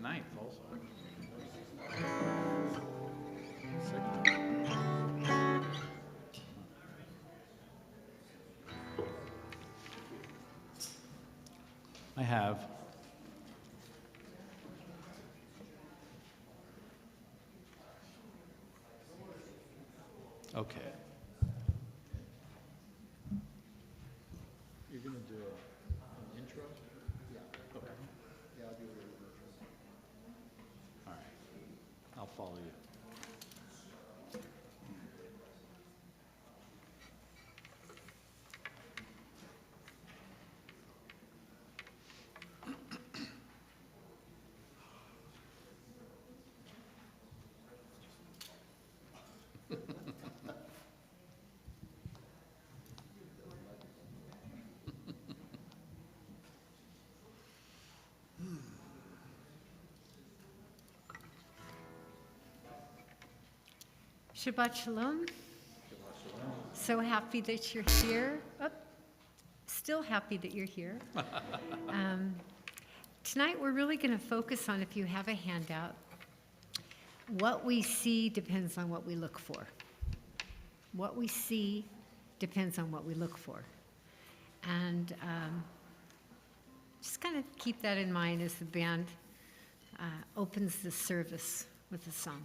9th also. I have. Okay. You're going to do an intro? Yeah. Okay. Yeah, I'll do an intro. All right. I'll follow you. Shabbat Shalom. So happy that you're here. Oh, still happy that you're here. Tonight we're really going to focus on, if you have a handout, what we see depends on what we look for. What we see depends on what we look for. And just kind of keep that in mind as the band opens the service with a song.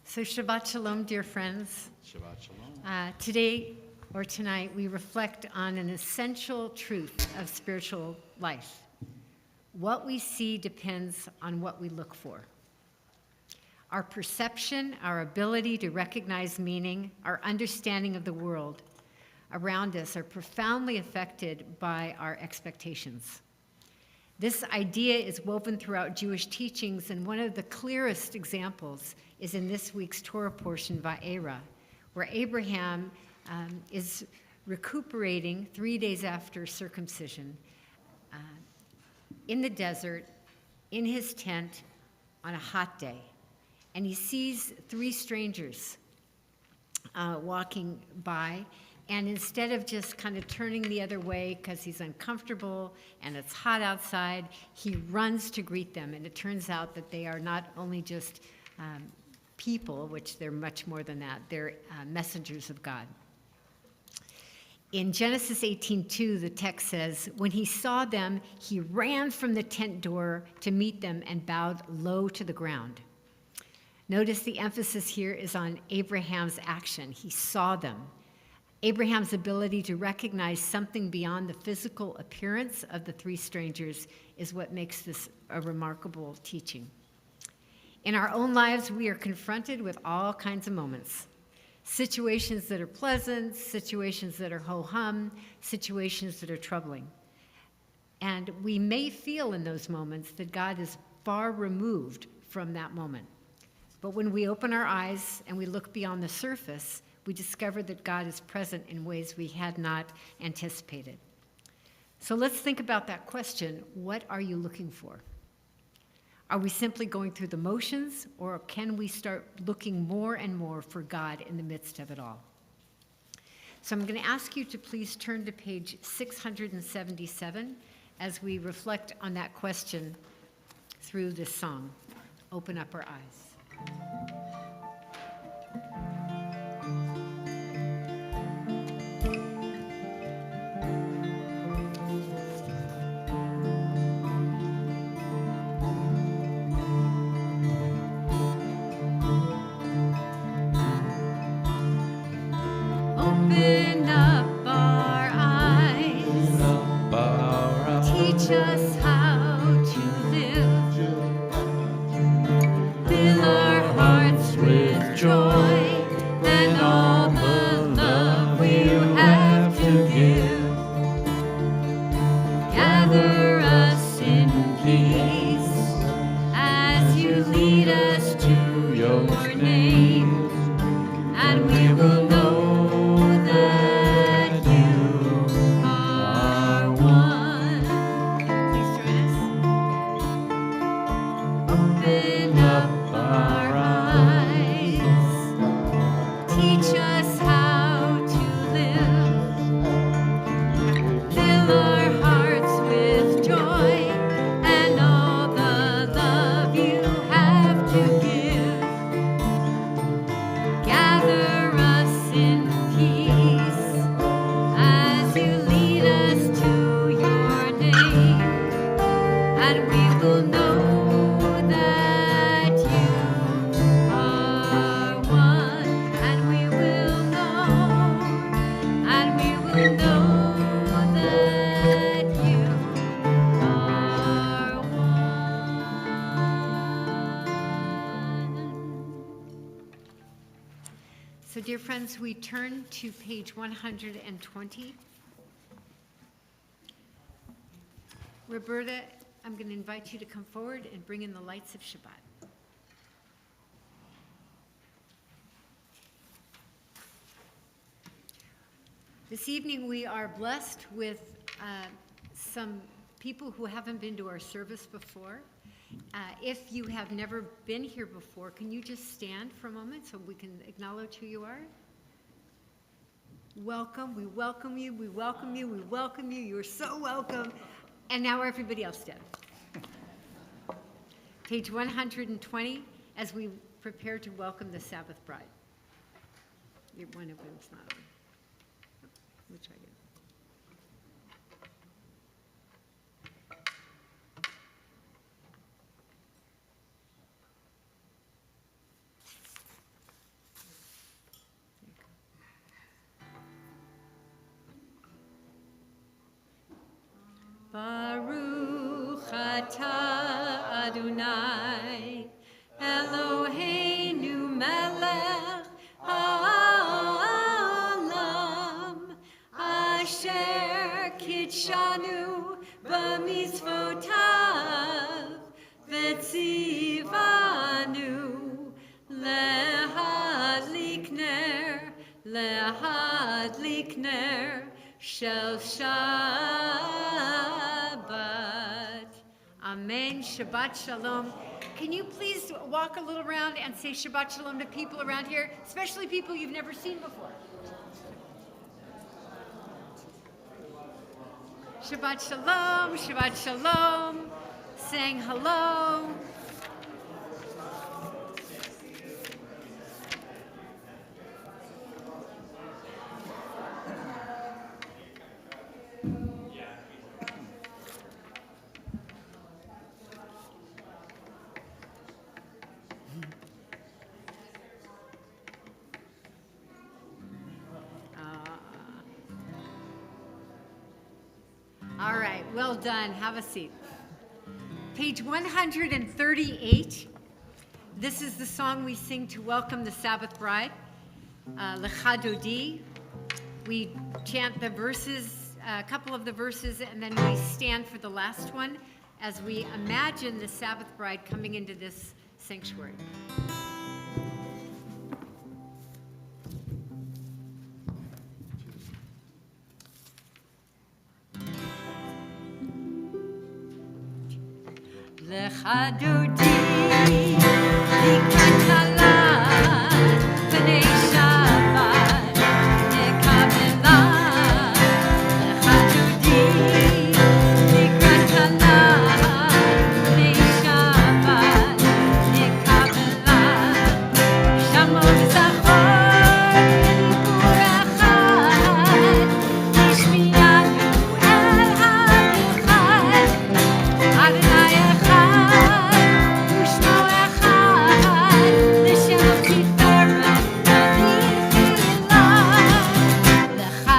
So Shabbat Shalom, dear friends. Shabbat Shalom. Today or tonight, we reflect on an essential truth of spiritual life. What we see depends on what we look for. Our perception, our ability to recognize meaning, our understanding of the world around us are profoundly affected by our expectations. This idea is woven throughout Jewish teachings, and one of the clearest examples is in this week's Torah portion, Va'era, where Abraham is recuperating 3 days after circumcision in the desert, in his tent, on a hot day. And he sees 3 strangers walking by, and instead of just kind of turning the other way because he's uncomfortable and it's hot outside, he runs to greet them. And it turns out that they are not only just people, which they're much more than that, they're messengers of God. In Genesis 18:2, the text says, when he saw them, he ran from the tent door to meet them and bowed low to the ground. Notice the emphasis here is on Abraham's action. He saw them. Abraham's ability to recognize something beyond the physical appearance of the 3 strangers is what makes this a remarkable teaching. In our own lives, we are confronted with all kinds of moments. Situations that are pleasant, situations that are ho-hum, situations that are troubling. And we may feel in those moments that God is far removed from that moment. But when we open our eyes and we look beyond the surface, we discover that God is present in ways we had not anticipated. So let's think about that question. What are you looking for? Are we simply going through the motions, or can we start looking more and more for God in the midst of it all? So I'm going to ask you to please turn to page 677 as we reflect on that question through this song. Open up our eyes. Open up our eyes. Teach us how to live. Fill our hearts with joy and all the love you have to give. Gather us in peace as you lead us to your name, and we will know that you are one. Please join us. Open up our eyes. Teach us how to live. Fill our hearts with joy and all the love you have to give. Gather us in peace as you lead us to your name, and we will know that you are one, and we will know that you are one. So, dear friends, we turn to page 120. Roberta, I'm going to invite you to come forward and bring in the lights of Shabbat. This evening we are blessed with some people who haven't been to our service before. If you have never been here before, can you just stand for a moment so we can acknowledge who you are? Welcome, we welcome you, we welcome you, we welcome you. You're so welcome. And now everybody else stand. Page 120, as we prepare to welcome the Sabbath bride. One of them's not on. We'll try again. Baruch atah Adonai Eloheinu melech ha'olam asher kitshanu b'mitzvotav v'tzivanu lehadlik מדליק נר של Shabbat. Amen. Shabbat Shalom. Can you please walk a little around and say Shabbat Shalom to people around here, especially people you've never seen before? Shabbat Shalom, Shabbat Shalom, saying hello. All right, well done. Have a seat. Page 138. This is the song we sing to welcome the Sabbath bride, Lecha Dodi. We chant the verses, a couple of the verses, and then we stand for the last one as we imagine the Sabbath bride coming into this sanctuary. Lecha Dodi, לקראת חלת בני שבת, נקבלה. lecha Dodi, לקראת חלת בני שבת, נקבלה. שמעו זכור בדיבור אחד, השמיענו אל המרחק.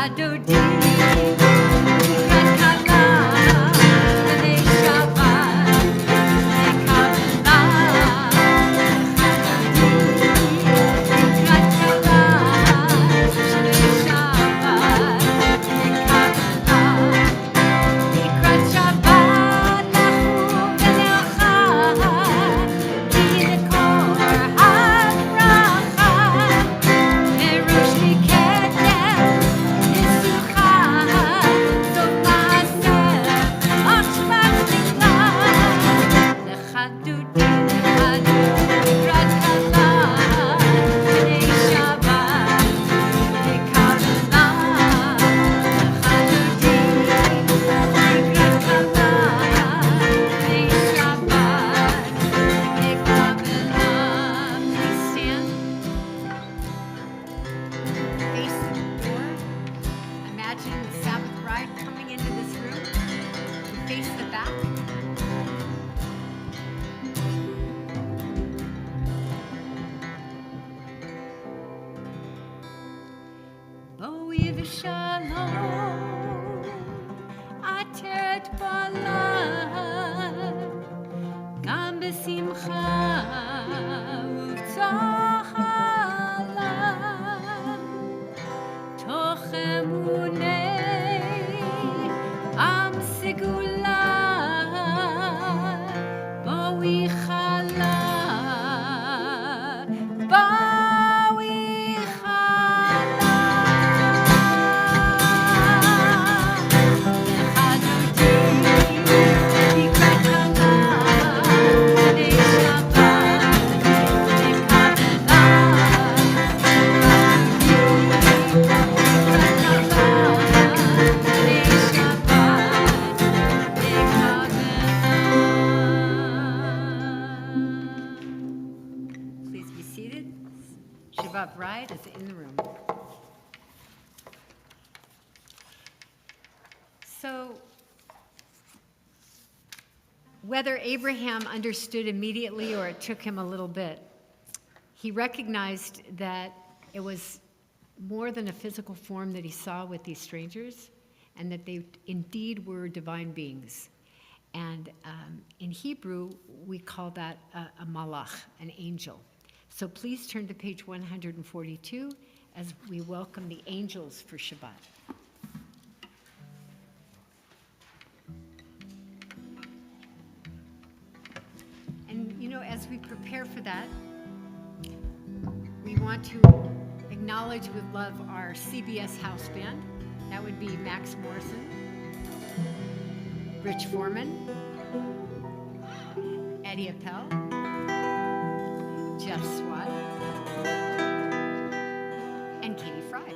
אדוני Shalom, עטרת בלט, גם בשמחה ובצהלה, תוך אמוני עם סגולה, בואי חלה, Shabbat bride is in the room. So, whether Abraham understood immediately or it took him a little bit, he recognized that it was more than a physical form that he saw with these strangers, and that they indeed were divine beings. And in Hebrew, we call that a malach, an angel. So please turn to page 142 as we welcome the angels for Shabbat. And you know, as we prepare for that, we want to acknowledge acknowledge with love our CBS house band. That would be Max Morrison, Rich Foreman, Eddie Appel, Jeff Swat, and Katie Fry.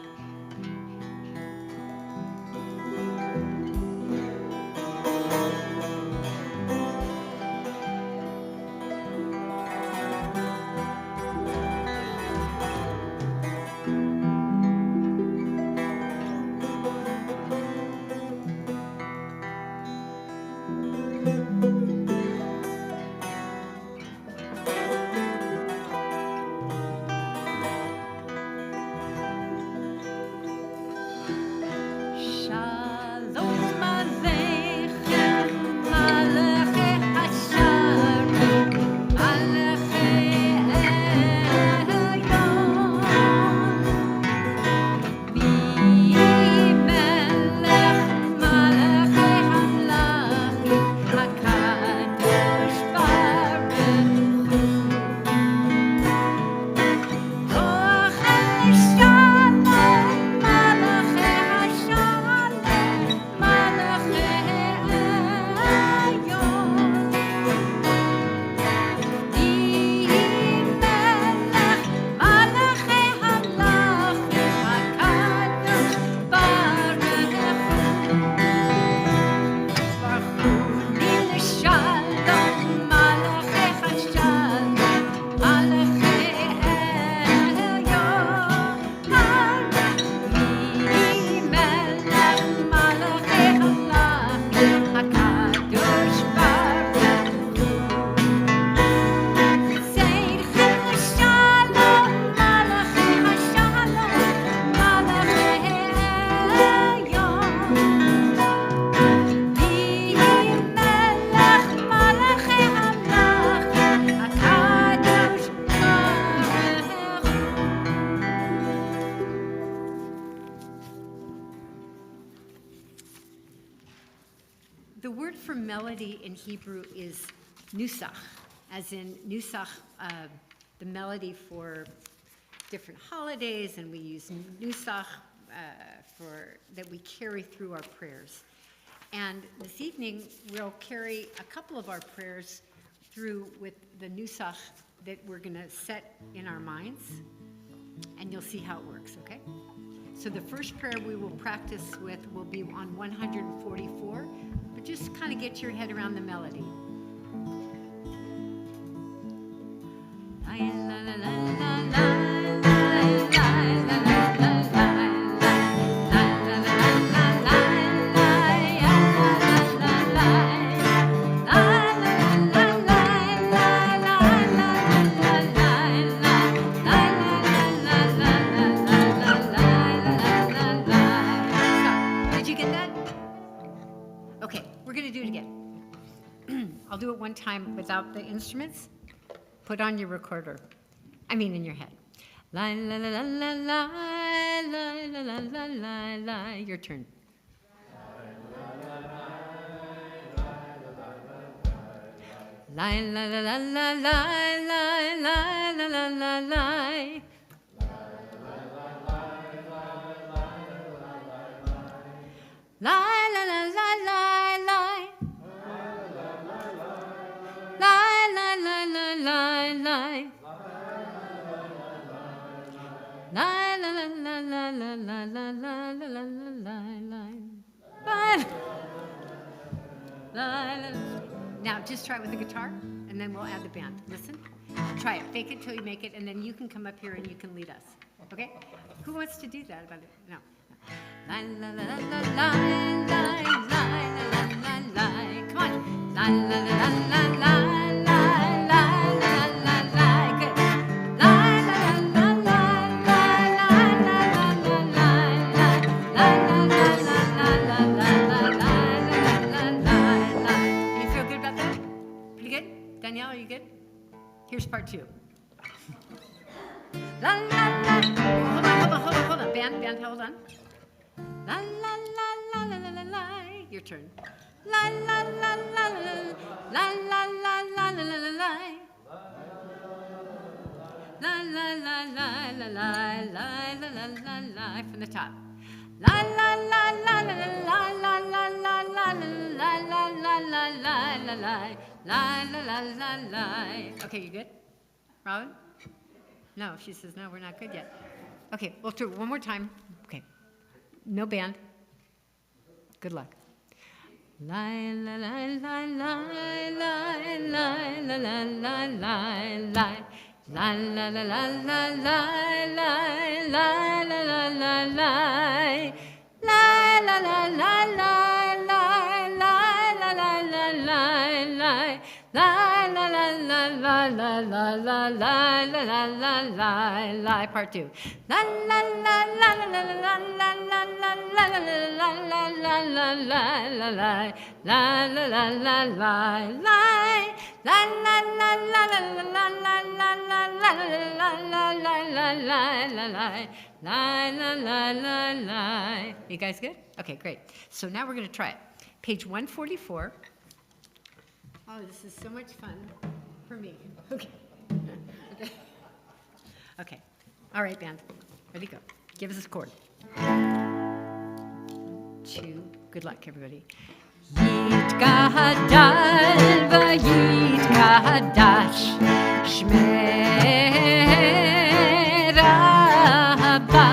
The word for melody in Hebrew is nusach, as in nusach, the melody for different holidays, and we use nusach that we carry through our prayers. And this evening, we'll carry a couple of our prayers through with the nusach that we're going to set in our minds, and you'll see how it works, okay? So the first prayer we will practice with will be on 144, but just kind of get your head around the melody. I'll do it one time without the instruments. Put on your recorder. In your head. La la la la la la la la la la la. Your turn. La la la la la la la la la la la la. La la la la la la. La la la la la la. La la la la la la la la la la la la. Now just try it with the guitar, and then we'll add the band. Listen, try it. Fake it till you make it, and then you can come up here and you can lead us. Okay? Who wants to do that? About it? No. La la la la la la la la la la. Come on. La la la la la la la la la la. Good. La la la la la la la la la la la la la. You feel good about that? Pretty good? Danielle, are you good? Here's part two. La la la. Hold on. Band, hold on. La la la la la la la la. Your turn. La la la la la la la la la la la la la. La la la la la la la la la la la from the top. La la la la la la la la la la la la la la la la la la la. Okay, you good, Robin? No, she says no. We're not good yet. Okay, we'll do it one more time. Okay, no band. Good luck. La la la la la la la la la la la. La la la la la la la la la la la la. La la la la la la la la la la la. La la la la la la la la la la la la la. Part two. La la la la la la la la la la la la la la la la la. La la la la la la. La la la la la la la la la la la la la la la. You guys good? Okay, great. So now we're going to try it. Page 144. Oh, this is so much fun for me. Okay. Okay. All right, band. Ready, go. Give us a chord. 2. Good luck, everybody. יתגדל ויתקדש שמי רבה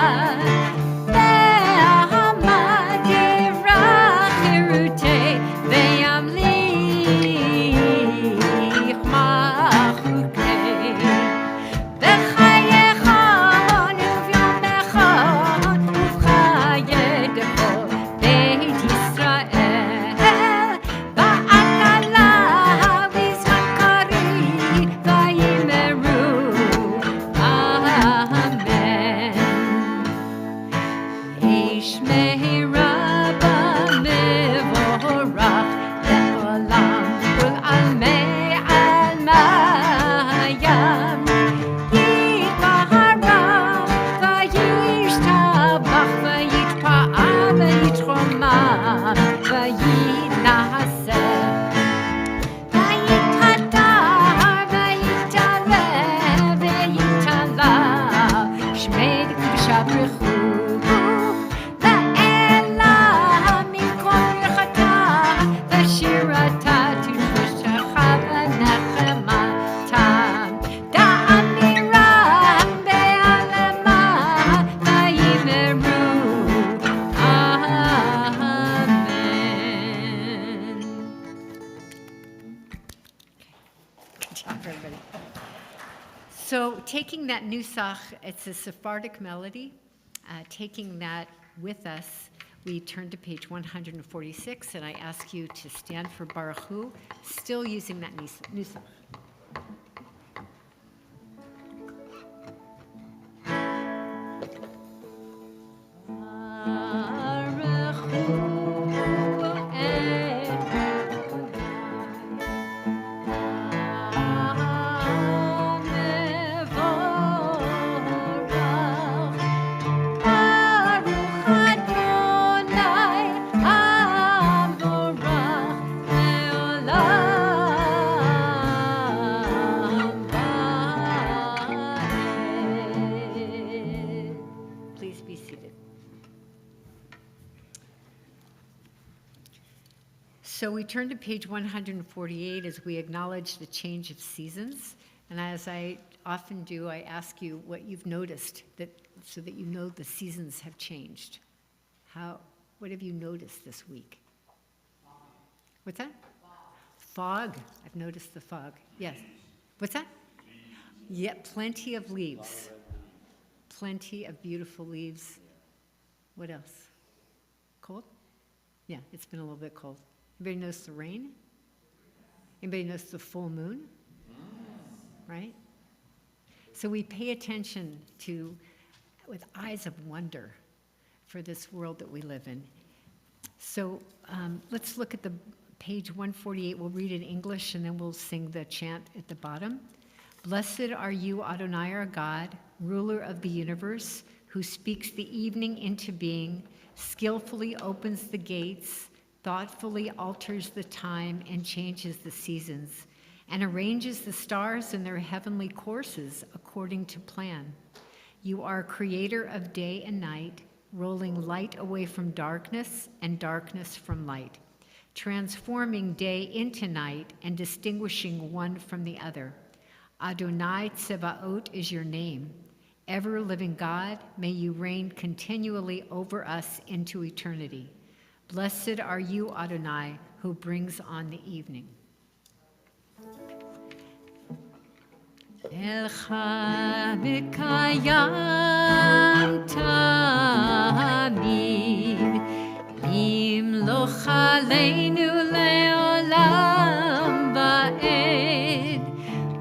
בעמד ירח חירותי וימליך מחוקי בחייך וביומך ובחייך בית ישראל בענלה בזמן קריב ויאמרו אמן. איש מהירה במבורך לעולם ולעלמי עלמיים יתברך וישתבח ויתפאר ויתרומם ויתנשא ויתהדר ויתעלה ויתעלה שמי קדושה ברכו לאלה מכל ברכתה ושירתה תפשך ונחמתה דאמירה בעלמה ויאמרו amen. Good job, everybody. So taking that nusach, it's a Sephardic melody. Taking that with us, we turn to page 146, and I ask you to stand for Baruch Hu, still using that nusach. Baruch Hu Please be seated. So we turn to page 148 as we acknowledge the change of seasons. And as I often do, I ask you what you've noticed so that you know the seasons have changed. What have you noticed this week? What's that? Fog. I've noticed the fog. Yes. What's that? Yeah, plenty of leaves. Plenty of beautiful leaves. What else? Cold? Yeah, it's been a little bit cold. Anybody notice the rain? Anybody notice the full moon? Right? So we pay attention with eyes of wonder for this world that we live in. So let's look at the page 148. We'll read in English and then we'll sing the chant at the bottom. Blessed are you, Adonai our God, ruler of the universe, who speaks the evening into being, skillfully opens the gates, thoughtfully alters the time and changes the seasons, and arranges the stars in their heavenly courses according to plan. You are creator of day and night, rolling light away from darkness and darkness from light, transforming day into night and distinguishing one from the other. Adonai Tsevaot is your name. Ever-living God, may you reign continually over us into eternity. Blessed are you, Adonai, who brings on the evening. Elcha b'kayam tamid, limloch aleinu le'olam va'ed.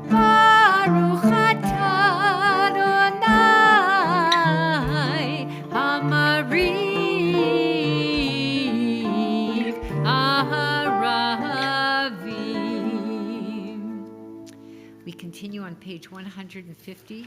Baruch atah Adonai hamariv aharavim. We continue on page 150.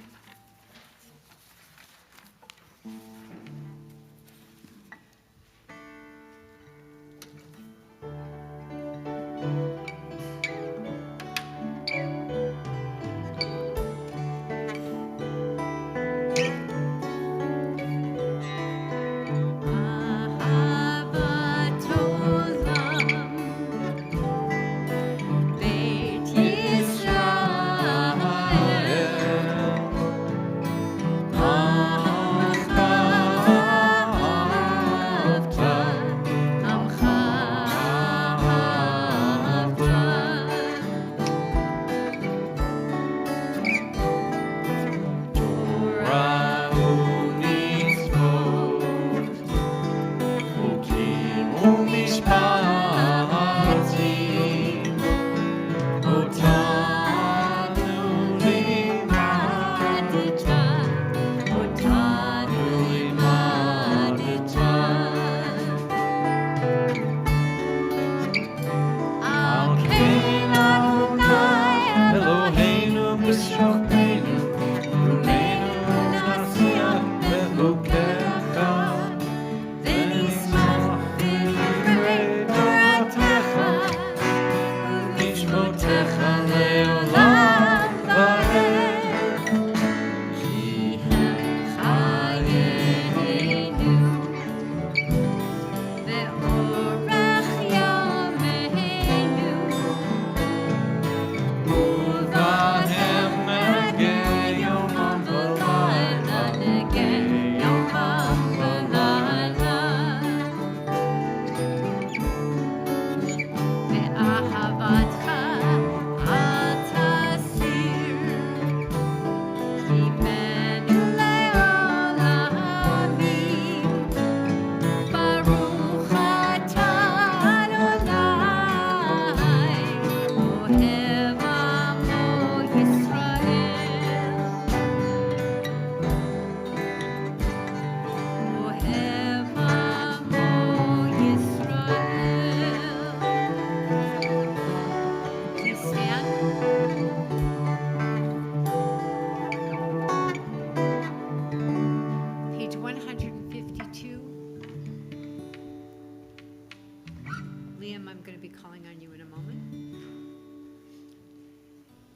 Liam, I'm going to be calling on you in a moment.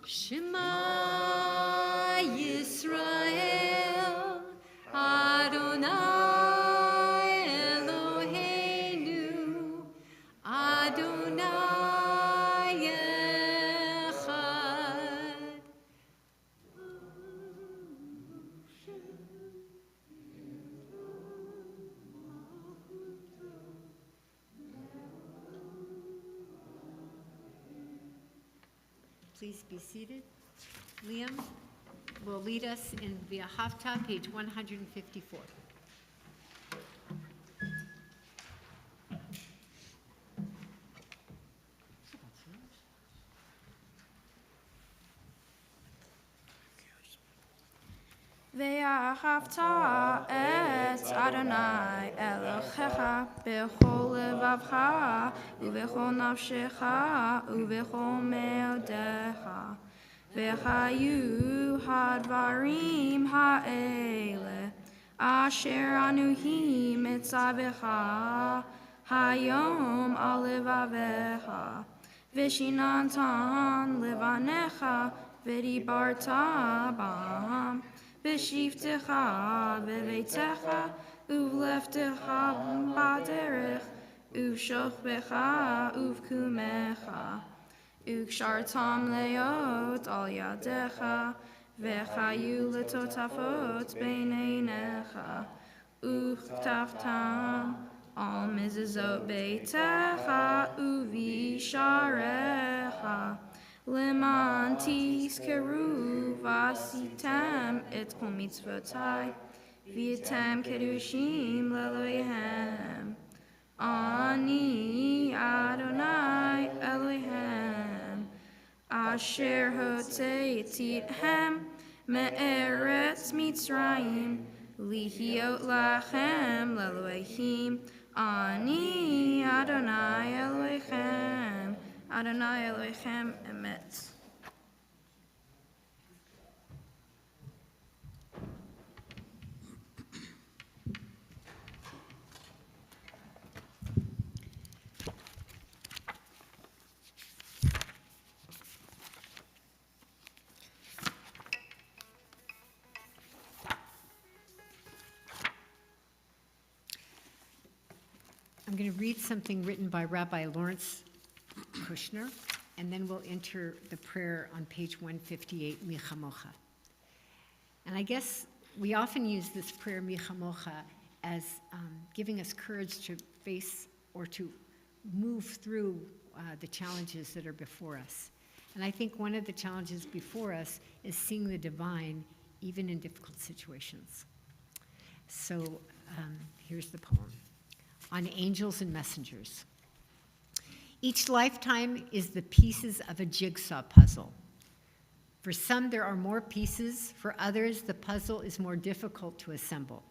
Shema Yisrael, Adonai Eloheinu, Adonai Echad. Please be seated. Liam will lead us in Via Hafta, page 154. ואהבת את אדוני אלוהיך בכל לבבך ובכל נפשך ובכל מאודיך. והיו הדברים האלה אשר אנוכי מצווך היום על לבביך. Vishinantan levanecha v'dibarta bam. V'shivtecha v'veitecha uvleftecha b'derech uvshochbecha uvkumecha ukshartam leot al yadecha v'chayu letotafot beineinecha uchtaftam al mezuzot beitecha uvisharecha leman tizkeru vasitem et kol mitzvotai v'yitem kedushim lelohem ani Adonai Elohim asher hotzeitim me'eretz Mitzrayim lihiot lachem lelohem ani Adonai Elohim Adonai Elohim emet. I'm going to read something written by Rabbi Lawrence Kushner, and then we'll enter the prayer on page 158, Michamocha. And I guess we often use this prayer, Michamocha, as giving us courage to face or to move through the challenges that are before us. And I think one of the challenges before us is seeing the divine even in difficult situations. So here's the poem. On angels and messengers. Each lifetime is the pieces of a jigsaw puzzle. For some, there are more pieces. For others, the puzzle is more difficult to assemble.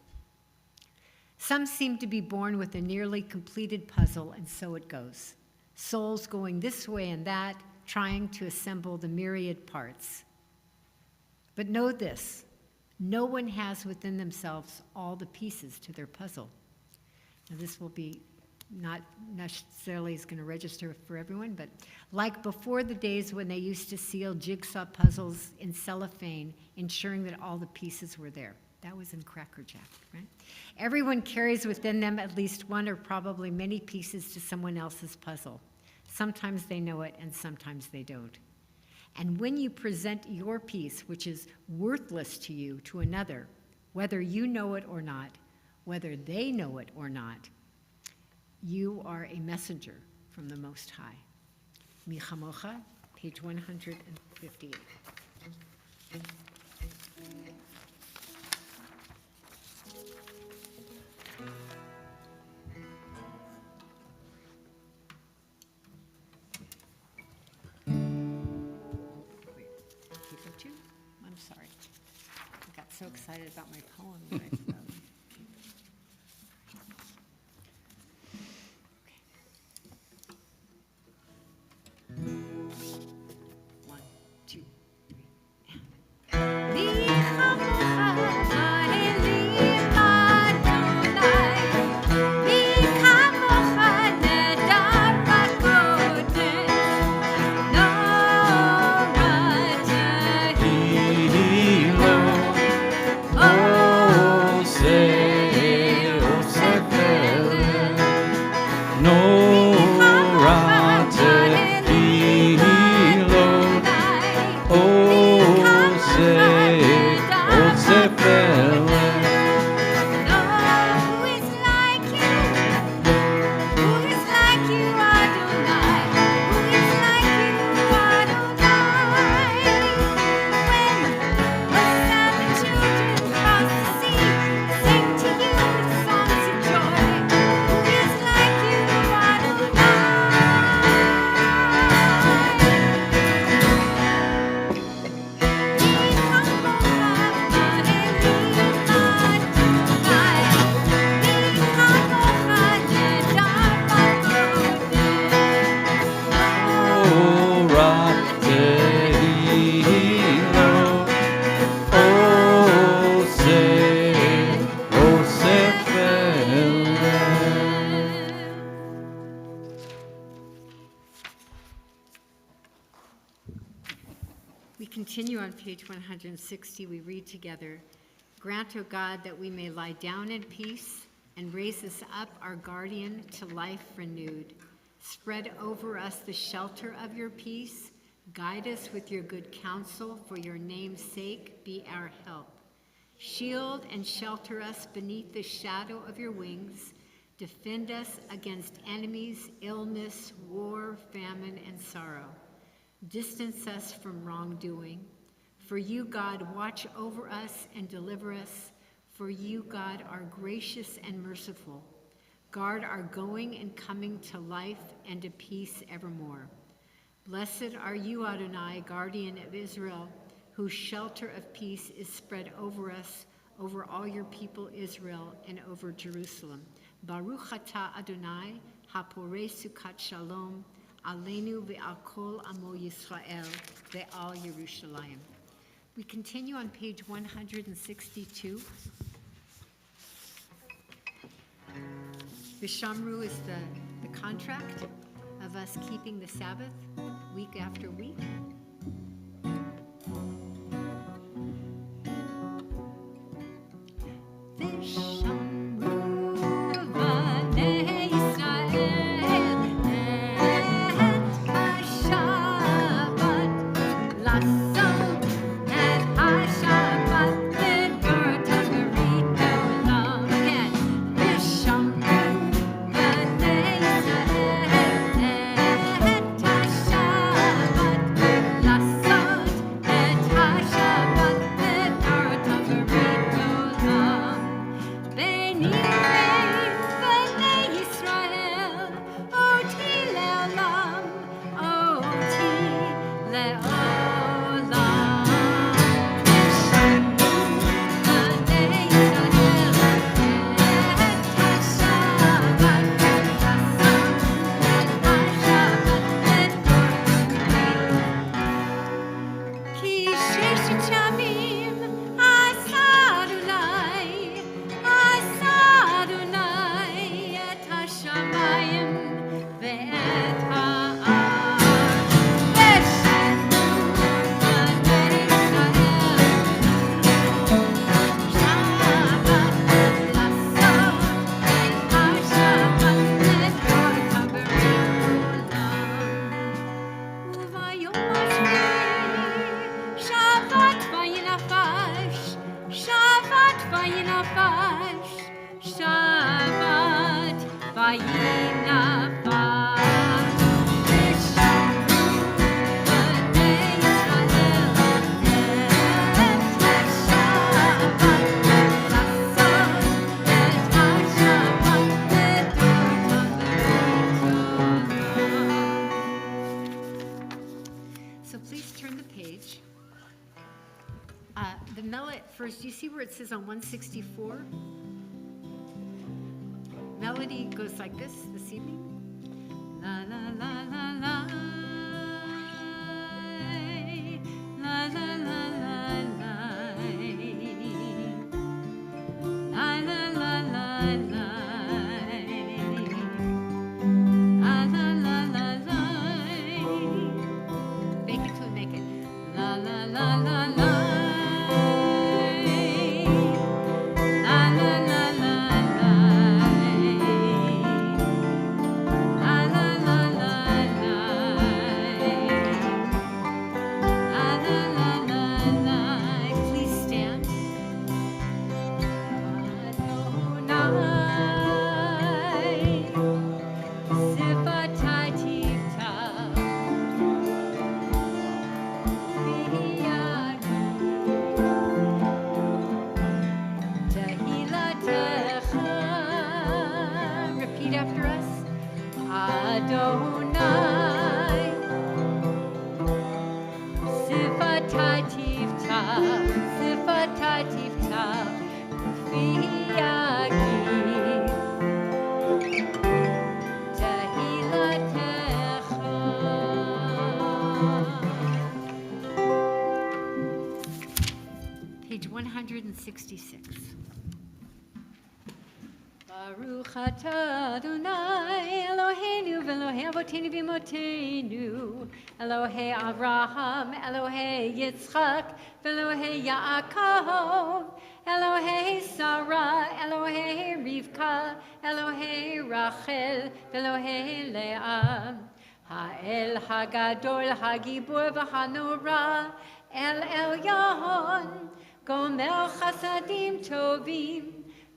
Some seem to be born with a nearly completed puzzle, and so it goes. Souls going this way and that, trying to assemble the myriad parts. But know this, no one has within themselves all the pieces to their puzzle. Now, this will be not necessarily is going to register for everyone, but like before the days when they used to seal jigsaw puzzles in cellophane, ensuring that all the pieces were there. That was in Cracker Jack, right? Everyone carries within them at least one or probably many pieces to someone else's puzzle. Sometimes they know it and sometimes they don't. And when you present your piece, which is worthless to you, to another, whether you know it or not, whether they know it or not, you are a messenger from the Most High. Michamocha, page 158. Wait, keep it too? I'm sorry. I got so excited about my poem that I forgot. Oh We continue on page 160. We read together, "Grant, O God, that we may lie down in peace and raise us up, our guardian, to life renewed. Spread over us the shelter of your peace. Guide us with your good counsel. For your name's sake, be our help. Shield and shelter us beneath the shadow of your wings. Defend us against enemies, illness, war, famine, and sorrow. Distance us from wrongdoing. For you, God, watch over us and deliver us. For you, God, are gracious and merciful. Guard our going and coming to life and to peace evermore. Blessed are you, Adonai, guardian of Israel, whose shelter of peace is spread over us, over all your people Israel, and over Jerusalem. Baruch atah Adonai, haporei sukat shalom, aleinu ve'al kol amo Yisrael, ve'al Yerushalayim." We continue on page 162. Vishamru is the contract of us keeping the Sabbath week after week. First, do you see where it says on 164? Melody goes like this evening. La la la la la, la la la la la, la la la la la, la la la la la. Make it till we make it. La la la la la. Page 166. Baruch atah Adonai Eloheinu Elohei Avotenu v'Imotenu, Elohei Avraham, Elohei Yitzchak, Elohei Yaakov, Elohei Sarah, Elohei Rivka, Elohei Rachel, Elohei Leah. Ha'el Hagadol Hagibur v'Hanora, El Elyon, Gomer Chasadim Tovim,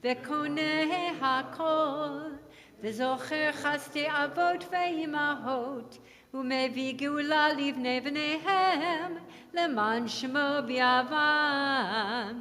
V'Koneh HaKol, V'Zocher Chasdei Avot V'Imahot, U'Mevi Geula Livnei V'neihem, Leman Shmo B'Yavam,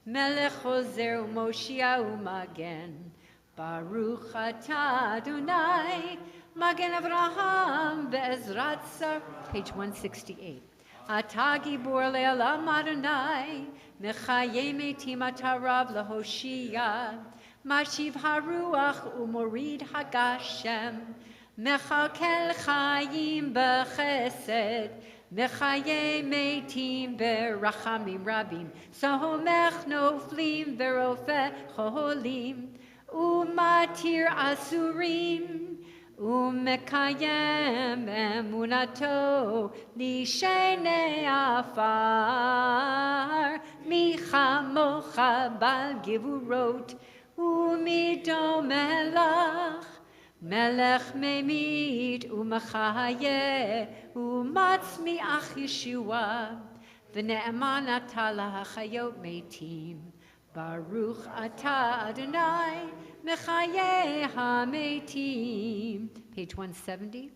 Melech Chozer U'Moshia U'Magen, Baruch Atah Adonai, Magen Avraham Ve'ezrat Sar, page 168. Atah Gibor Le'olam Adonai, Mechaye Metim Atah Rav Lehoshia, Mashiv Haruach U'Morid Hagashem, Mechalkel Chayim B'Chesed, Mechaye Metim B'Rachamim Rabim, Sohomech Noflim V'Rofeh Cholim, U'Matir Asurim, Umekayem emunato lishenei afar michamocha bal givurot umido melech melech memit umechaye umatzmiach Yeshua v'ne'eman atah lahachayot metim Baruch atah Adonai Mechaye HaMetim, page 170.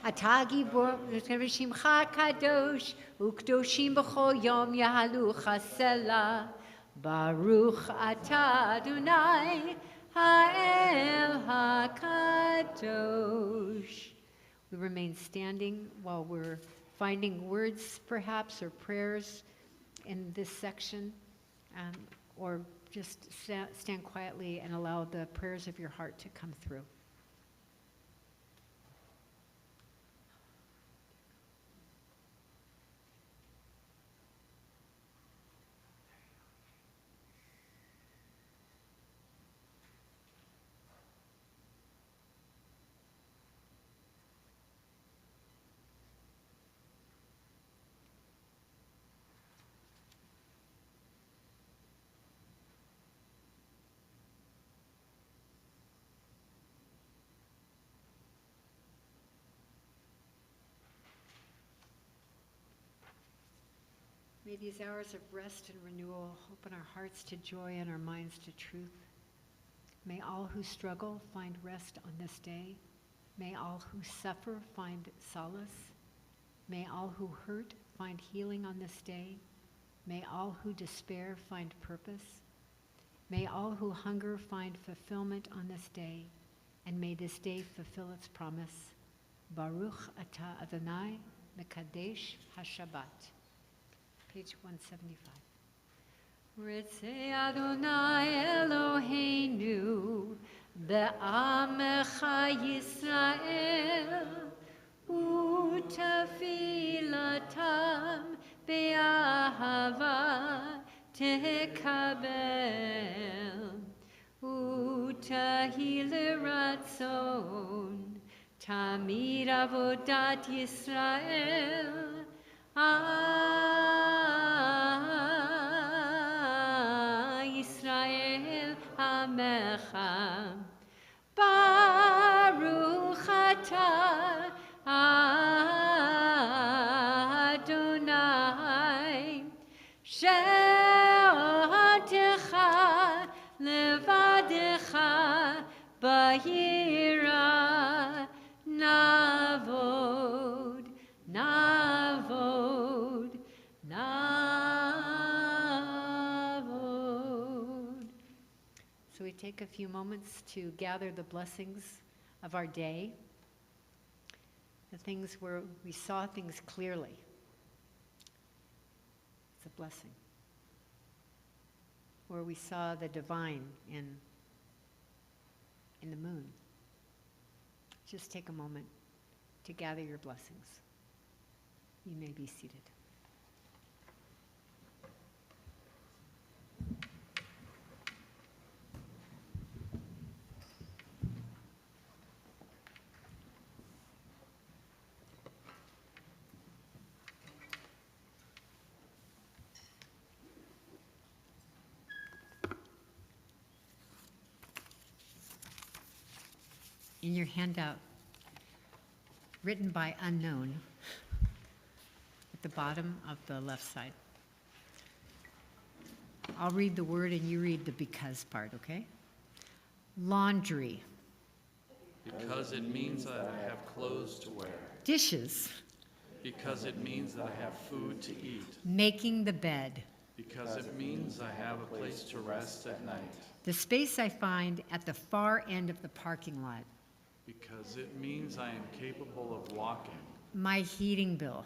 Atah Gibor Shimcha Kadosh, Ukdoshim B'chol Yom Yahalu Chasela. Baruch atah Adonai Ha'el HaKadosh. We remain standing while we're finding words, perhaps, or prayers in this section, or just stand quietly and allow the prayers of your heart to come through. May these hours of rest and renewal open our hearts to joy and our minds to truth. May all who struggle find rest on this day. May all who suffer find solace. May all who hurt find healing on this day. May all who despair find purpose. May all who hunger find fulfillment on this day. And may this day fulfill its promise. Baruch atah Adonai Mekadesh HaShabbat. Page 175. Ritzei Adonai Eloheinu be'amecha Yisrael u'tefilatam be'ahava tekabel u'tahi l'ratzon tamid avodat Yisrael Yisrael Amecha Baruch atah Adonai She'otecha levadecha b'yira navod Navod, Navod. So we take a few moments to gather the blessings of our day, the things where we saw things clearly. It's a blessing. Where we saw the divine in the moon. Just take a moment to gather your blessings. You may be seated. in your handout, written by unknown, at the bottom of the left side. I'll read the word and you read the because part, okay? Laundry. Because it means that I have clothes to wear. Dishes. Because it means that I have food to eat. Making the bed. Because it means I have a place to rest at night. The space I find at the far end of the parking lot. Because it means I am capable of walking. My heating bill.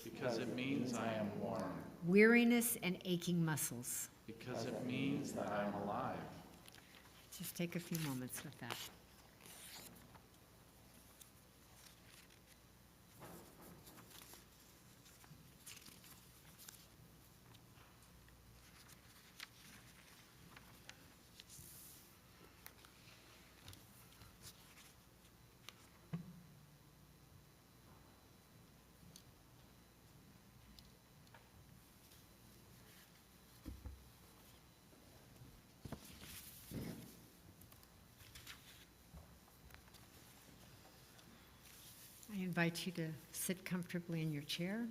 Because it means I am warm. Weariness and aching muscles. Because it means that I am alive. Just take a few moments with that. I invite you to sit comfortably in your chair.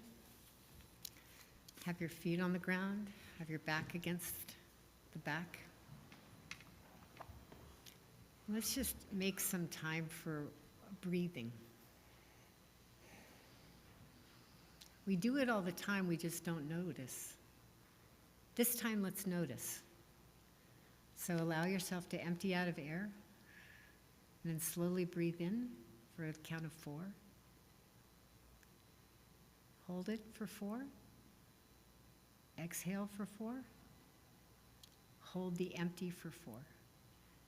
Have your feet on the ground. Have your back against the back. Let's just make some time for breathing. We do it all the time, we just don't notice. This time, let's notice. So allow yourself to empty out of air, and then slowly breathe in for a count of 4. Hold it for 4. Exhale for 4. Hold the empty for 4.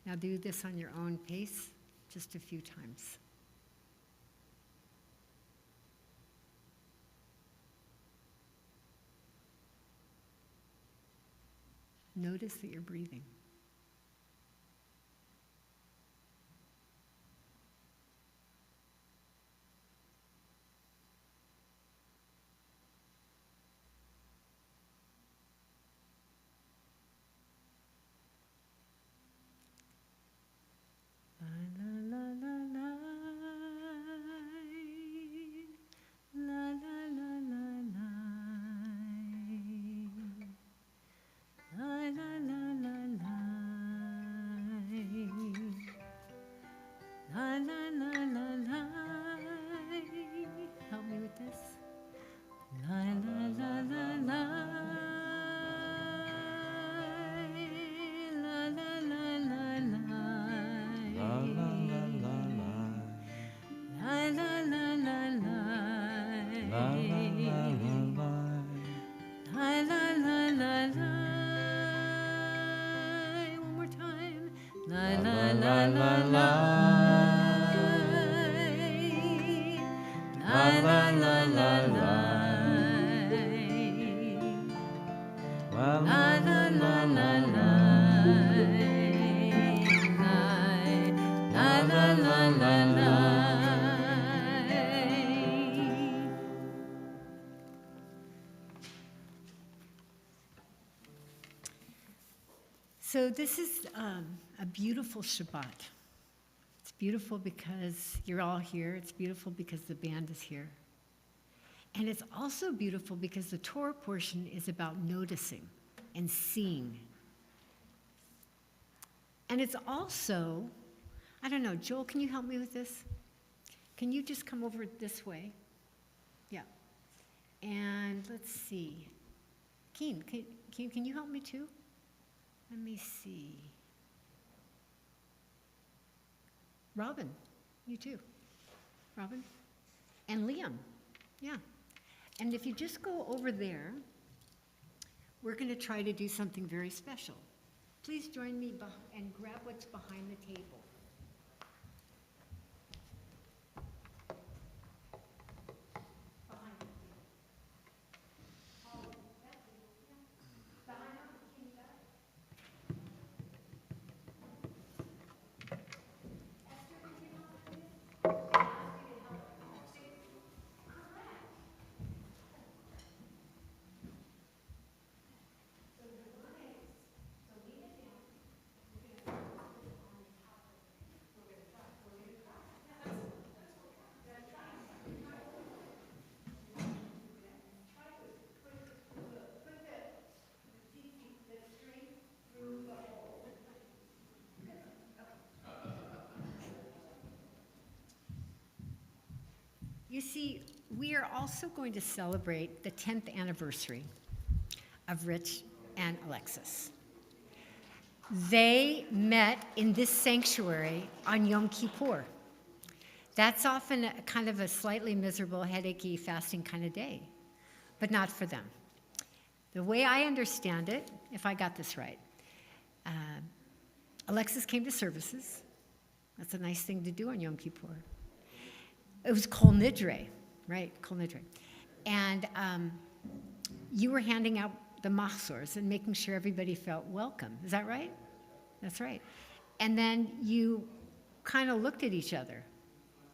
Now do this on your own pace, just a few times. Notice that you're breathing. Help me with this. La la la la la. La la la la la. La la la la la. La la la la la. La la la la la. La la la la la. One more time. La la la la la. La la la la la. La la la la la. La la la la la. So this is a beautiful Shabbat. It's beautiful because you're all here. It's beautiful because the band is here. And it's also beautiful because the Torah portion is about noticing and seeing. And it's also, I don't know, Joel, can you help me with this? Can you just come over this way? Yeah. And let's see. Keen, can you help me too? Let me see. Robin, you too. Robin? And Liam, yeah. And if you just go over there, we're going to try to do something very special. Please join me and grab what's behind the table. You see, we are also going to celebrate the 10th anniversary of Rich and Alexis. They met in this sanctuary on Yom Kippur. That's often a kind of a slightly miserable, headachy, fasting kind of day, but not for them. The way I understand it, if I got this right, Alexis came to services. That's a nice thing to do on Yom Kippur. It was Kol Nidre, right? Kol Nidre. And you were handing out the machzors and making sure everybody felt welcome. Is that right? That's right. And then you kind of looked at each other.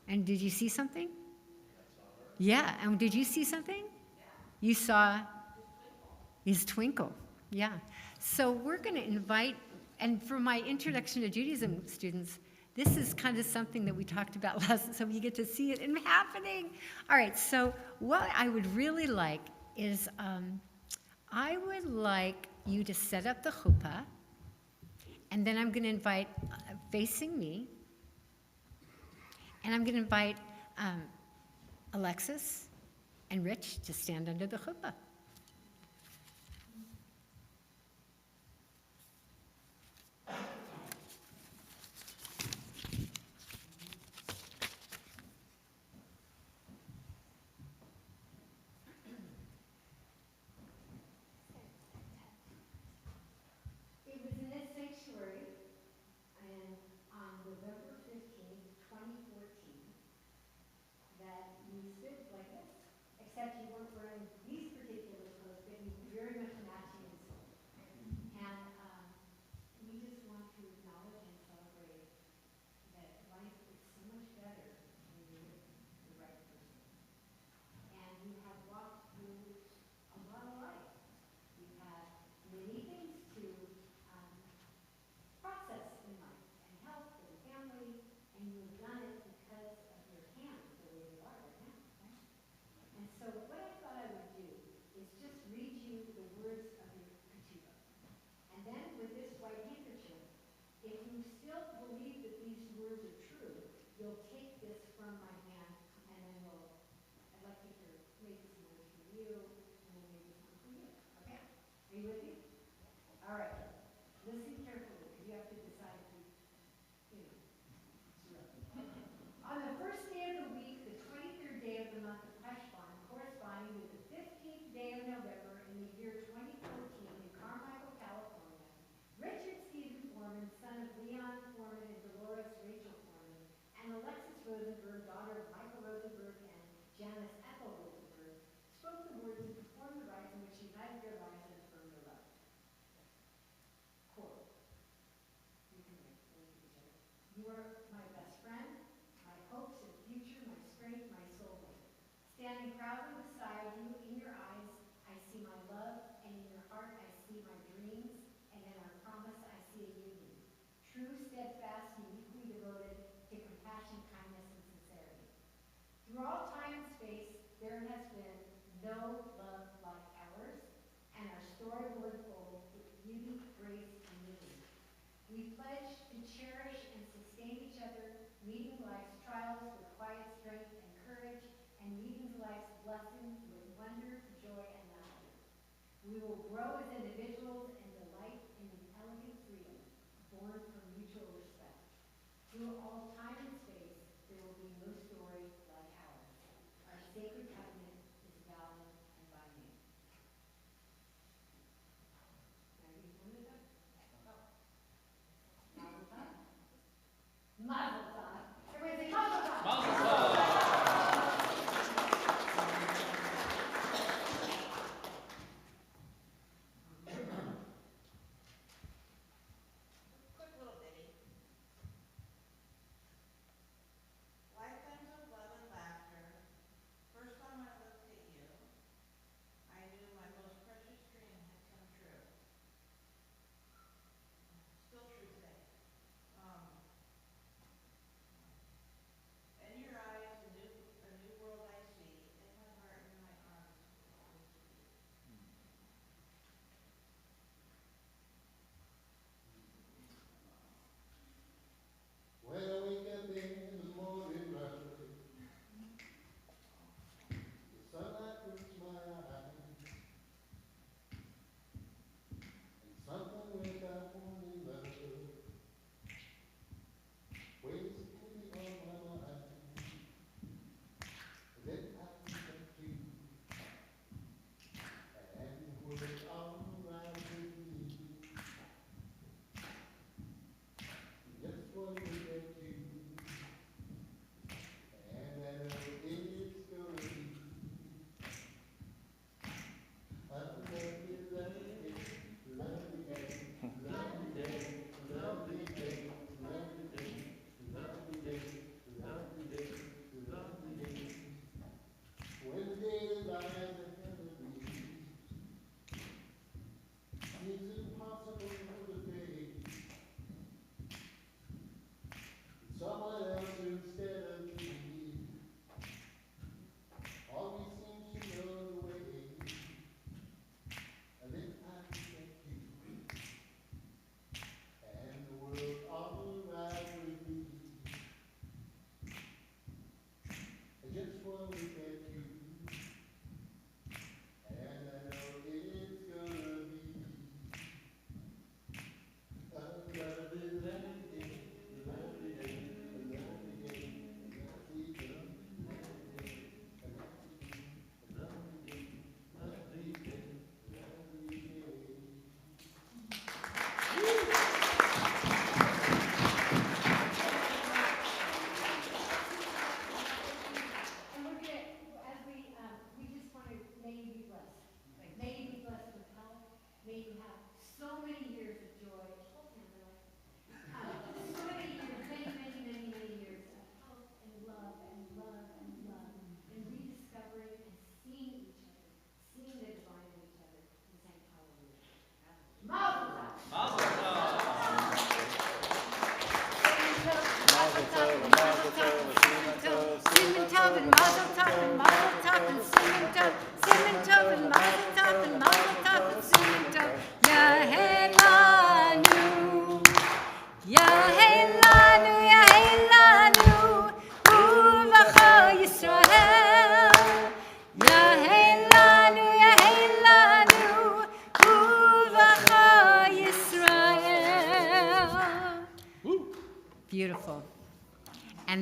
And did you see something? Yeah. And did you see something? You saw his twinkle. Yeah. So we're going to invite, and for my Introduction to Judaism students, this is kind of something that we talked about last, so you get to see it in happening. All right, so what I would really like is, I would like you to set up the chuppah, and then I'm going to invite, facing me, and I'm going to invite Alexis and Rich to stand under the chuppah. It was in this sanctuary on November 15th, 2014, that you stood like this, except you weren't wearing these particular clothes, but you very much matching in soul. And we just want to acknowledge and celebrate that life is so much better when you're with the right person. And you have walked through a lot of life. You've had many things to process in life, and health and family, and you've done it because of your hands the way they are right now, right? And so what I thought I would do is just read you the words of your ketubah. And then with this white handkerchief, if you still believe that these words are true, you'll take this from my hand, and then I'd like to hear maybe some words from you, and then maybe some from you. Okay? Are you with me? All right. Listen carefully, because you have to decide if it's real. On the first day of the week, the 23rd day of the month of Heshvan, corresponding with the 15th day of November in the year 2014 in Carmichael, California, Richard Stephen Foreman, son of Leon Foreman and Dolores Rachel Foreman, and Alexis Rosenberg, daughter of Michael Rosenberg and Janice Ethel Rosenberg, spoke the words and performed the rites in which united their lives and affirmed their love. Quote. You can write with each other. You are my best friend, my hopes and future, my strength, my soulmate. Standing proudly beside you, in your eyes I see my love, and in your heart I see my dreams, and in our promise I see a union. True, steadfast, uniquely devoted to compassion, kindness, and sincerity. Through all time and space, there has been no love like ours, and our story will unfold with beauty, grace, and meaning. We pledge to cherish and sustain each other, meeting life's trials with quiet strength and courage, and meeting life's blessings with wonder, joy, and laughter. We will grow as individuals and delight in an elegant freedom, born from mutual respect. Through all time and space, there will be no story like ours. Our sacred covenant is valid and binding. Now you want it up? Mazel tov. Mazel tov. Everybody say mazel tov. Mazel tov. Quick little ditty.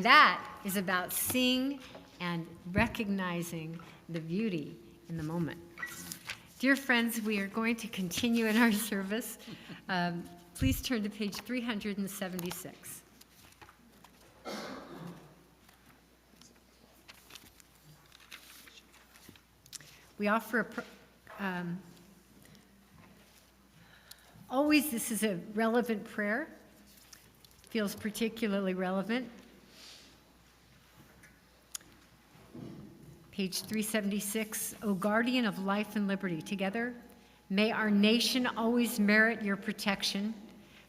And that is about seeing and recognizing the beauty in the moment. Dear friends, we are going to continue in our service. Please turn to page 376. We offer always this is a relevant prayer. Feels particularly relevant. Page 376, O guardian of life and liberty, together, may our nation always merit your protection.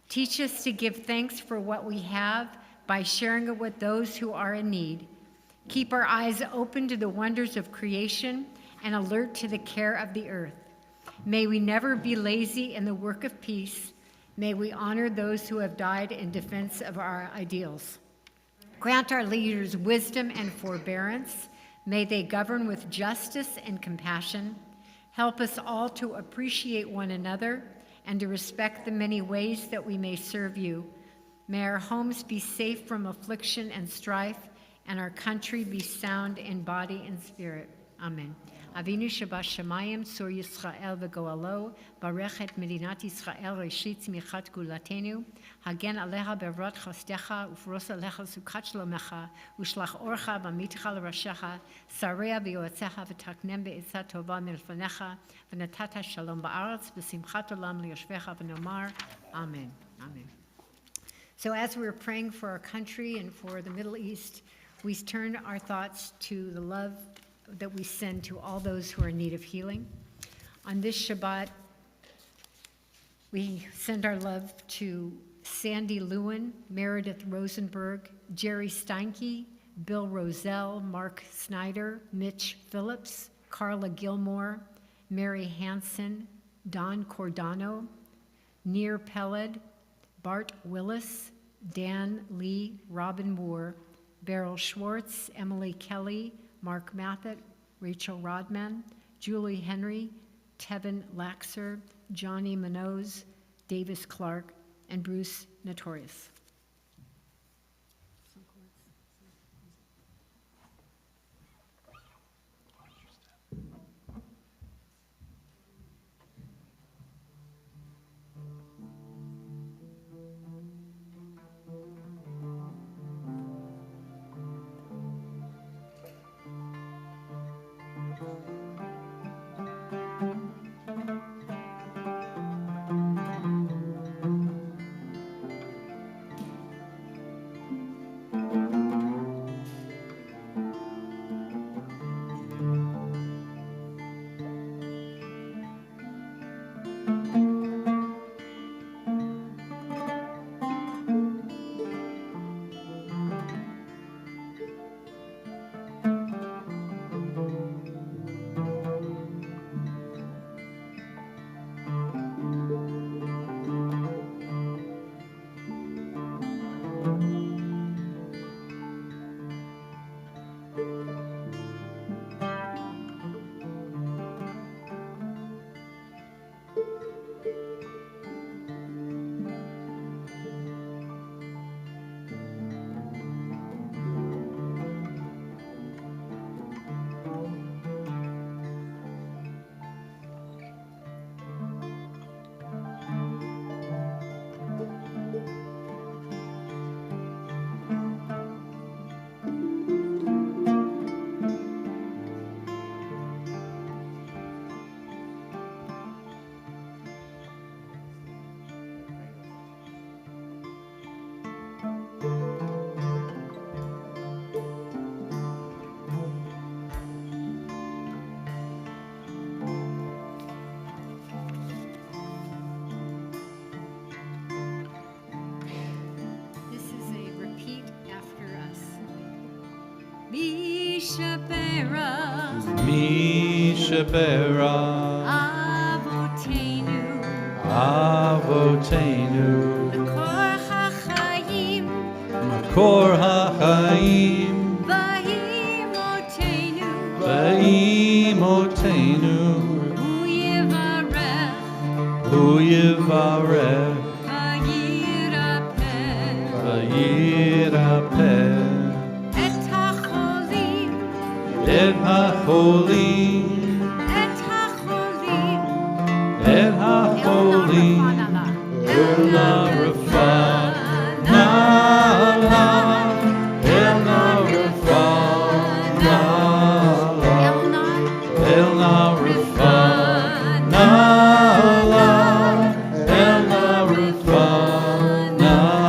Teach us to give thanks for what we have by sharing it with those who are in need. Keep our eyes open to the wonders of creation and alert to the care of the earth. May we never be lazy in the work of peace. May we honor those who have died in defense of our ideals. Grant our leaders wisdom and forbearance. May they govern with justice and compassion. Help us all to appreciate one another and to respect the many ways that we may serve you. May our homes be safe from affliction and strife, and our country be sound in body and spirit. Amen. Avinu Shabbat Sur Yisrael v'Goalo, Barech et Medinat Yisrael Reshit Tzmichat Gulatenu, Hagen Aleha Bevrot Chastecha, Ufros Alecha Sukat Shlomecha, Ushlach Orcha B'mitcha L'Rashecha, Sareya B'yoetzecha v'taknem be'etzat tova milfanecha, v'natata Shalom ba'aretz v'simchat olam liyoshvecha v'nomar. Amen. Amen. So as we're praying for our country and for the Middle East, we turn our thoughts to the love that we send to all those who are in need of healing. On this Shabbat, we send our love to Sandy Lewin, Meredith Rosenberg, Jerry Steinke, Bill Roselle, Mark Snyder, Mitch Phillips, Carla Gilmore, Mary Hansen, Don Cordano, Nir Peled, Bart Willis, Dan Lee, Robin Moore, Beryl Schwartz, Emily Kelly, Mark Mathett, Rachel Rodman, Julie Henry, Tevin Laxer, Johnny Minoz, Davis Clark, and Bruce Notorious. Mishabera Avotenu Makor HaChaim Vahimotenu Hu Yivarech Vayirapeh את החולים, את החולים, את החולים, אל הרפואה נעלה, אל הרפואה נעלה, אל הרפואה נעלה, אל הרפואה נעלה.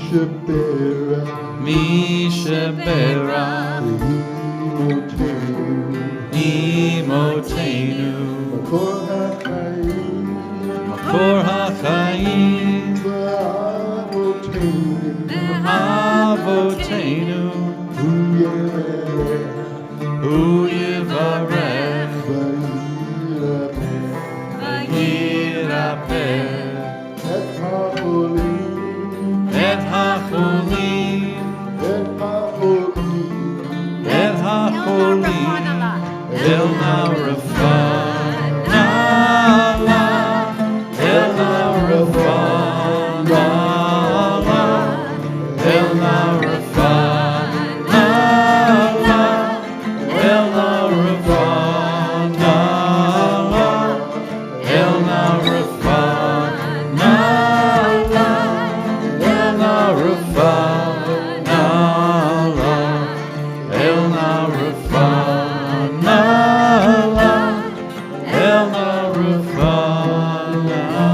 Repeating. מי שברא אמותינו, מקור החיים ואבותינו, הוא יברך וירפא את החולים, את החולים, אל הרפואה נעלה, אל הרפואה נעלה, אל הרפואה נעלה, אל הרפואה נעלה, אל הרפואה נעלה, אל הרפואה נעלה, אל הרפואה נעלה, אל הרפואה נעלה.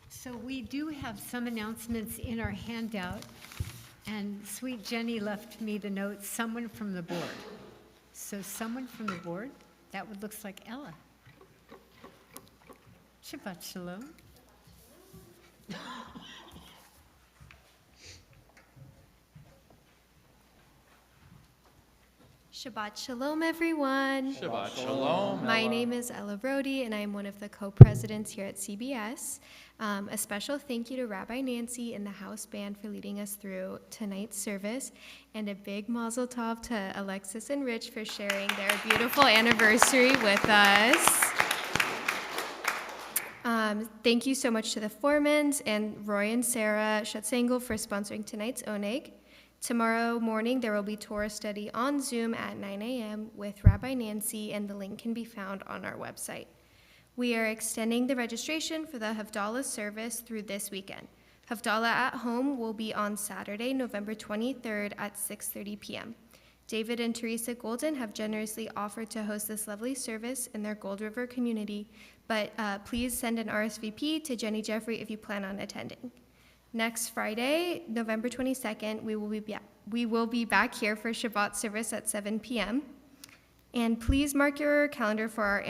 So we do have some announcements in our handout, and sweet Jenny left me the note, someone from the board. So someone from the board, that would looks like Ella. Shabbat Shalom. Shabbat Shalom, everyone. Shabbat Shalom. My name is Ella Brody, and I'm one of the co-presidents here at CBS. A special thank you to Rabbi Nancy and the house band for leading us through tonight's service, and a big mazel tov to Alexis and Rich for sharing their beautiful anniversary with us. Thank you so much to the Foremans and Roy and Sarah Schatzengel for sponsoring tonight's oneg. Tomorrow morning, there will be Torah study on Zoom at 9 a.m. with Rabbi Nancy, and the link can be found on our website. We are extending the registration for the Havdalah service through this weekend. Havdalah at home will be on Saturday, November 23rd at 6:30 p.m. David and Teresa Golden have generously offered to host this lovely service in their Gold River community, but please send an RSVP to Jenny Jeffrey if you plan on attending. Next Friday, November 22nd, we will be back here for Shabbat service at 7 p.m. And please mark your calendar for our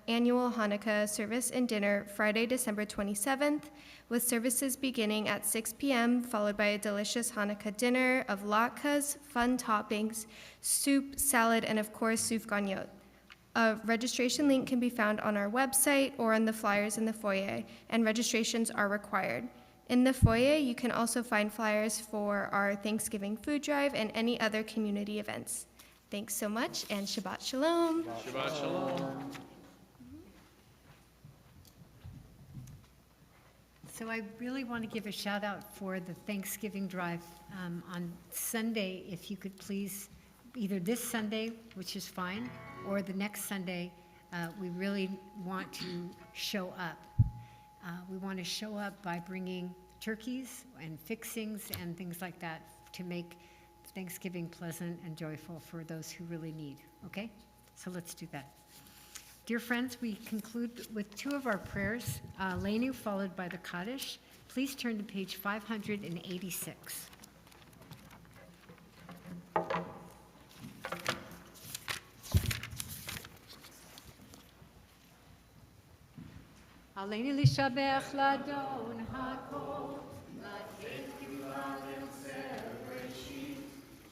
annual Hanukkah service and dinner Friday, December 27th, with services beginning at 6 p.m., followed by a delicious Hanukkah dinner of latkes, fun toppings, soup, salad, and of course, sufganiyot. A registration link can be found on our website or on the flyers in the foyer, and registrations are required. In the foyer, you can also find flyers for our Thanksgiving food drive and any other community events. Thanks so much, and Shabbat Shalom. Shabbat Shalom. So I really want to give a shout out for the Thanksgiving drive on Sunday. If you could please, either this Sunday, which is fine, or the next Sunday, we really want to show up. We want to show up by bringing turkeys and fixings and things like that to make Thanksgiving pleasant and joyful for those who really need, okay? So let's do that. Dear friends, we conclude with two of our prayers, Lenu followed by the Kaddish. Please turn to page 586. Aleinu lishabech ladon hakol, latei kiblalim sereshit,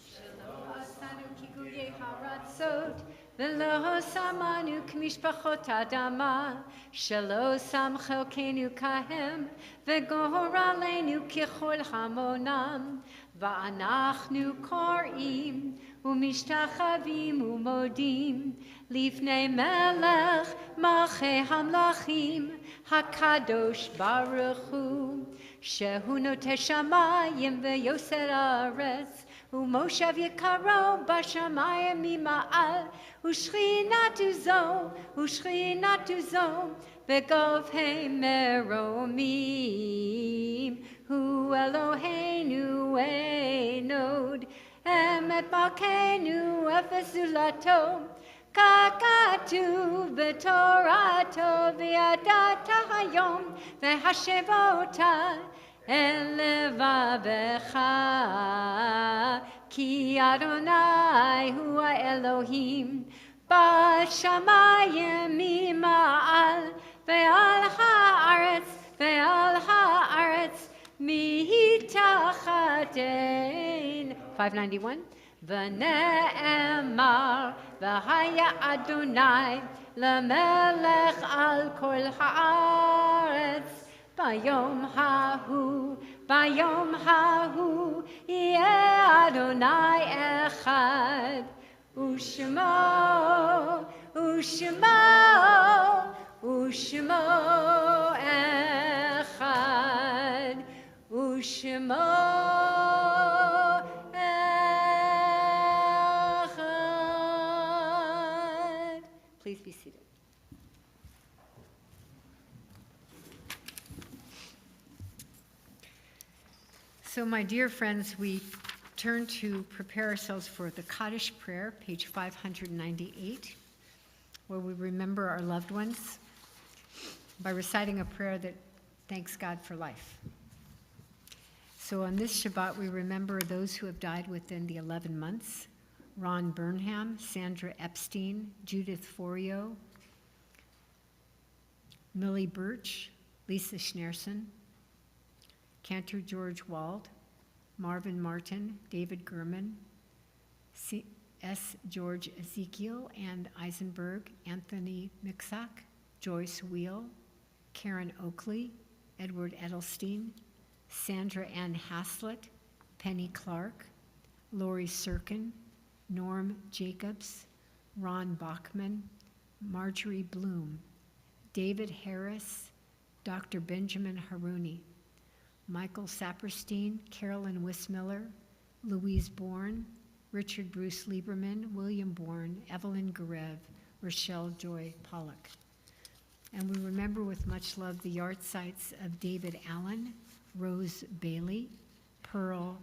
shelo asanu kiguye haratzot, velo samanu k'mishpachot adama, shelo sam chelkenu kahem, v'goralenu kichol hamonam, va'anachnu korim, ומשתחווים ומודים לפני מלך מלכי המלכים הקדוש ברוך הוא, שהוא נוטה שמיים ויוסר הארץ, ומושב יקרו בשמיים ממעל, ושכינתו זו בגבהי מרומים. הוא אלוהינו אין עוד, אמת מלכנו אפס זולתו, ככתוב בתורתו, וידעת היום והשבות אל לבבך, כי אדוני הוא האלוהים בשמיים ממעל, ועל הארץ מתחתיהן. 591. ונאמר, והיה אדוני למלך על כל הארץ, ביום ההוא יהיה אדוני אחד, ושמו אחד, ושמו אחד. Please be seated. So, my dear friends, we turn to prepare ourselves for the Kaddish prayer, page 598, where we remember our loved ones by reciting a prayer that thanks God for life. So on this Shabbat, we remember those who have died within the 11 months: Ron Burnham, Sandra Epstein, Judith Forio, Millie Birch, Lisa Schneerson, Cantor George Wald, Marvin Martin, David Gurman, S. George Ezekiel and Eisenberg, Anthony Mixak, Joyce Wheel, Karen Oakley, Edward Edelstein, Sandra Ann Haslett, Penny Clark, Lori Serkin, Norm Jacobs, Ron Bachman, Marjorie Bloom, David Harris, Dr. Benjamin Haruni, Michael Saperstein, Carolyn Wismiller, Louise Bourne, Richard Bruce Lieberman, William Bourne, Evelyn Garev, Rochelle Joy Pollock. And we remember with much love the yard sites of David Allen, Rose Bailey, Pearl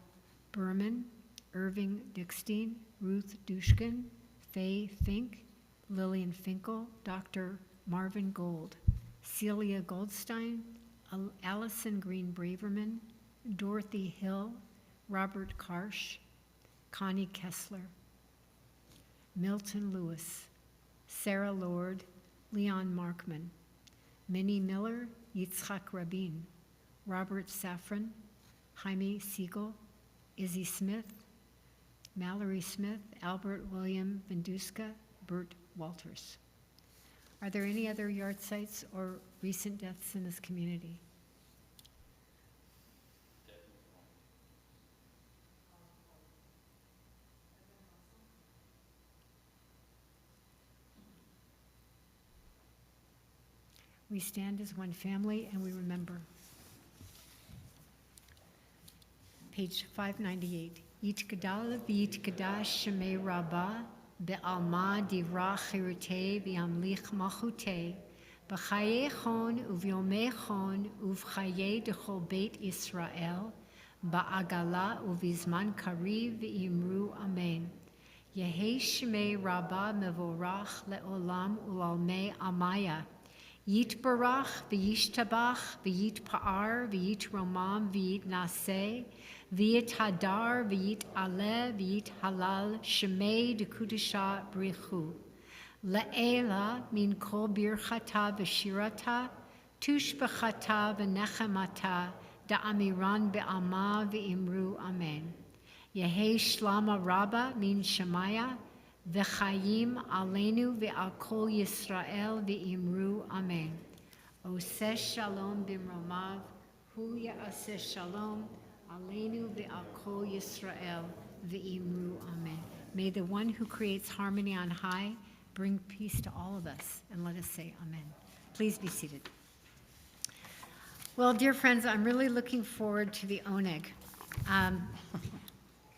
Berman, Irving Dickstein, Ruth Dushkin, Faye Fink, Lillian Finkel, Dr. Marvin Gold, Celia Goldstein, Allison Green Braverman, Dorothy Hill, Robert Karsh, Connie Kessler, Milton Lewis, Sarah Lord, Leon Markman, Minnie Miller, Yitzhak Rabin, Robert Safran, Jaime Siegel, Izzy Smith, Mallory Smith, Albert William Venduska, Bert Walters. Are there any other yard sites or recent deaths in this community? We stand as one family and we remember. Page 598. Yitgadal v'yitgadash shemei rabbah be'alma divra chirutei v'yamlich malchutei b'chayei chon uvyomei chon uv'chayei dechol beit Yisrael ba'agala uvizman kariv v'imru amen. Yehei shemei rabbah mevorach le'olam ulalmei amaya. Yitbarach v'yishtabach v'yitpa'ar v'yitromam v'yitnaseh v'yithadar v'yitaleh v'yithalal shemei dekudesha brichu le'ela min kol birchata v'shirata tushbechata v'nechemata da'amiran be'ama v'imru amen. Yehei shlama rabba min shemaya v'chayim aleinu ve'al kol Yisrael ve'imru amen. Oseh shalom bimromav, hu ya'aseh shalom aleinu ve'al kol Yisrael ve'imru amen. May the one who creates harmony on high bring peace to all of us. And let us say amen. Please be seated. Well, dear friends, I'm really looking forward to the oneg.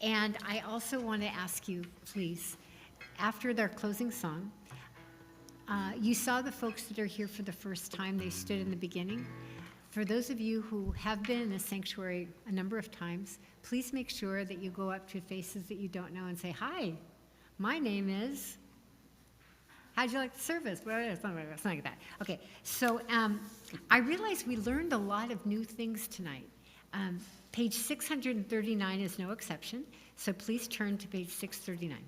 And I also want to ask you, please, after their closing song, you saw the folks that are here for the first time. They stood in the beginning. For those of you who have been in the sanctuary a number of times, please make sure that you go up to faces that you don't know and say, hi, my name is, how'd you like the service? Well, something like that. Okay, so I realize we learned a lot of new things tonight. Page 639 is no exception, so please turn to page 639.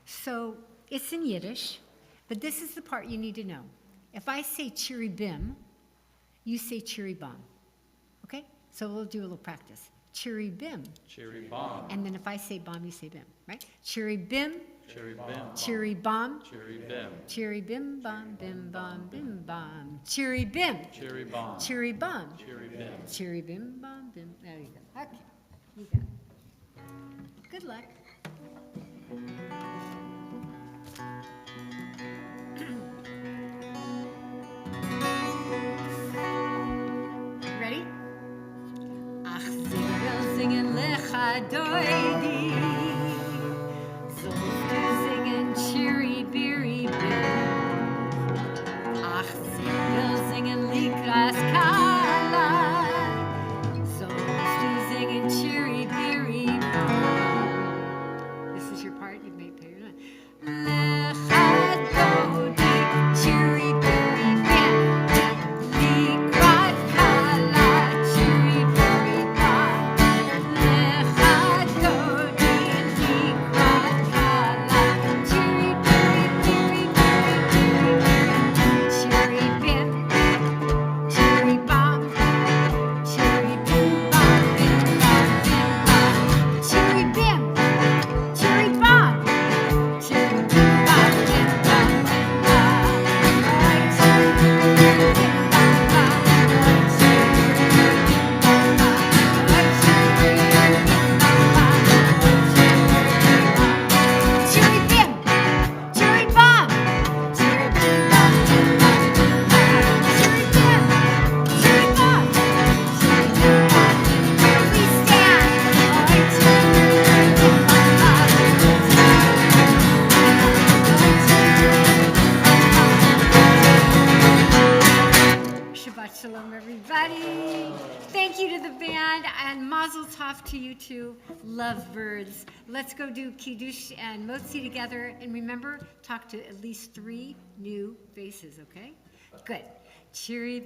So it's in Yiddish, but this is the part you need to know. If I say chiribim, you say chiribam. Okay? So we'll do a little practice. Chiribim. Chiribam. And then if I say bam, you say bim, right? Chiribim. Chiribim. Chiribam. Chiribim. Chiribim bam bim bam bim bam. Chiribim. Chiribam. Chiribam. Chiribim. Chiribim bam bim. There you go. Okay. You got it. Good luck. Ready? Ach, singen lecha doidi. Sollst du singen cheery beery bim. Ach, singen likras kala. Sollst du singen cheery beery bim. This is your part. You may pay your rent. Lecha doidi, cheery beery bim. Likras kala, cheery beery bim. Lecha doidi, likras kala, cheery beery beery beery beery. Cheery bim, cheery bom, cheery bim bom bim bom bim bom. Cheery bim, cheery bom, cheery bim bom bim bom bim bom. Oi, cheery bim bim bom bom. Oi, cheery bim bim bom bom. Oi, cheery bim bim bom bom. Cheery bim, cheery bom, cheery bim bom bim bom bim bom. Cheery bim, cheery bom, cheery bim bom. Here we stand. Oi, cheery bim bim bom bom. Shabbat Shalom, everybody. Thank you to the band, and mazel tov to you too, lovebirds. Let's go do Kiddush and Motzi together, and remember, talk to at least 3 new faces, okay? Good. Cheery.